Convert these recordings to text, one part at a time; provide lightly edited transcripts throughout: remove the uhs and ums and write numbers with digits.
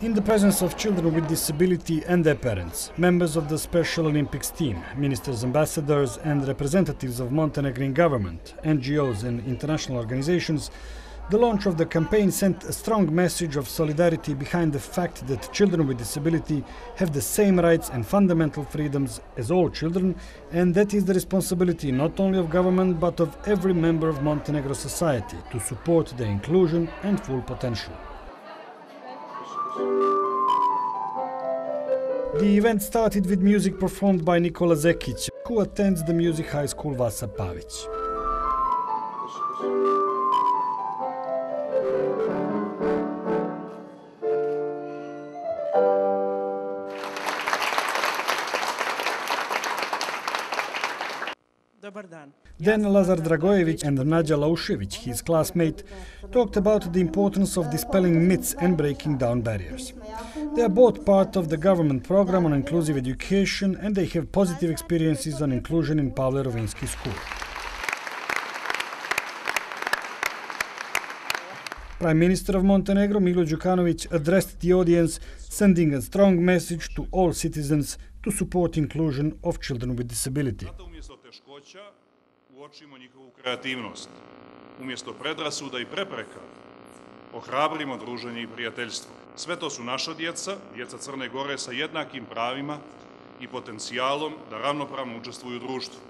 In the presence of children with disability and their parents, members of the Special Olympics team, ministers, ambassadors and representatives of Montenegrin government, NGOs and international organizations, the launch of the campaign sent a strong message of solidarity behind the fact that children with disability have the same rights and fundamental freedoms as all children, and that is the responsibility not only of government but of every member of Montenegro society to support their inclusion and full potential. The event started with music performed by Nikola Zekic, who attends the Music High School Vasa Pavić. Then Lazar Dragojevic and Nađa Laušević, his classmate, talked about the importance of dispelling myths and breaking down barriers. They are both part of the government program on inclusive education and they have positive experiences on inclusion in Pavle Rovinski school. Prime Minister of Montenegro Milo Djukanovic addressed the audience, sending a strong message to all citizens to support inclusion of children with disability. Uočimo njihovu kreativnost. Umjesto predrasuda i prepreka, ohrabrimo druženje i prijateljstvo. Sve to su naša djeca, djeca Crne Gore sa jednakim pravima i potencijalom da ravnopravno učestvuju u društvu.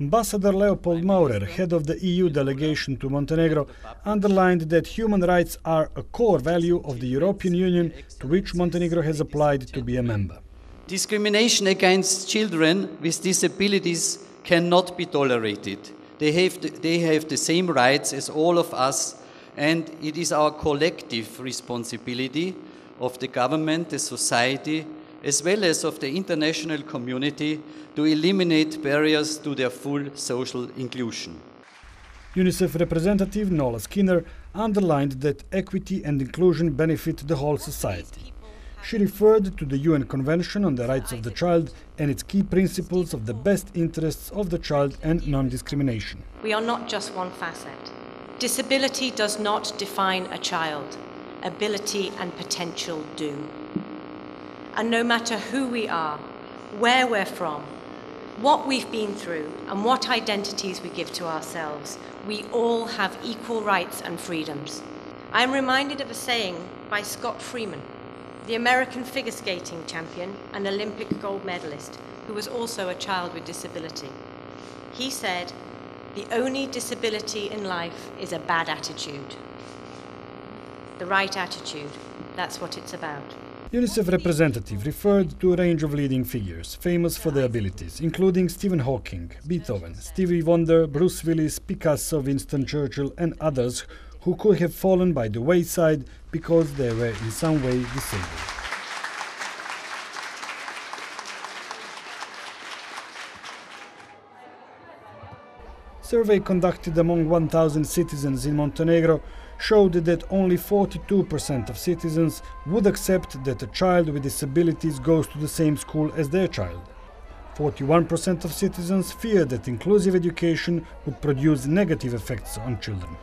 Ambassador Leopold Maurer, head of the EU Delegation to Montenegro, underlined that human rights are a core value of the European Union to which Montenegro has applied to be a member. Discrimination against children with disabilities cannot be tolerated. They have the same rights as all of us, and it is our collective responsibility of the government, the society, as well as of the international community to eliminate barriers to their full social inclusion. UNICEF Representative Noala Skinner underlined that equity and inclusion benefit the whole society. She referred to the UN Convention on the Rights of the Child and its key principles of the best interests of the child and non-discrimination. We are not just one facet. Disability does not define a child. Ability and potential do. And no matter who we are, where we're from, what we've been through, and what identities we give to ourselves, we all have equal rights and freedoms. I am reminded of a saying by Scott Freeman, the American figure skating champion and Olympic gold medalist, who was also a child with disability. He said, "The only disability in life is a bad attitude." The right attitude, that's what it's about. UNICEF representative referred to a range of leading figures, famous for their abilities, including Stephen Hawking, Beethoven, Stevie Wonder, Bruce Willis, Picasso, Winston Churchill and others who could have fallen by the wayside because they were in some way disabled. Survey conducted among 1,000 citizens in Montenegro showed that only 42% of citizens would accept that a child with disabilities goes to the same school as their child. 41% of citizens fear that inclusive education would produce negative effects on children.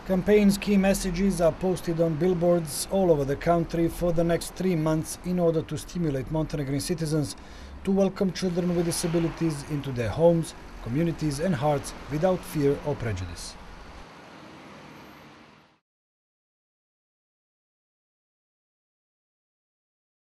Campaign's key messages are posted on billboards all over the country for the next 3 months in order to stimulate Montenegrin citizens to welcome children with disabilities into their homes, communities and hearts without fear or prejudice.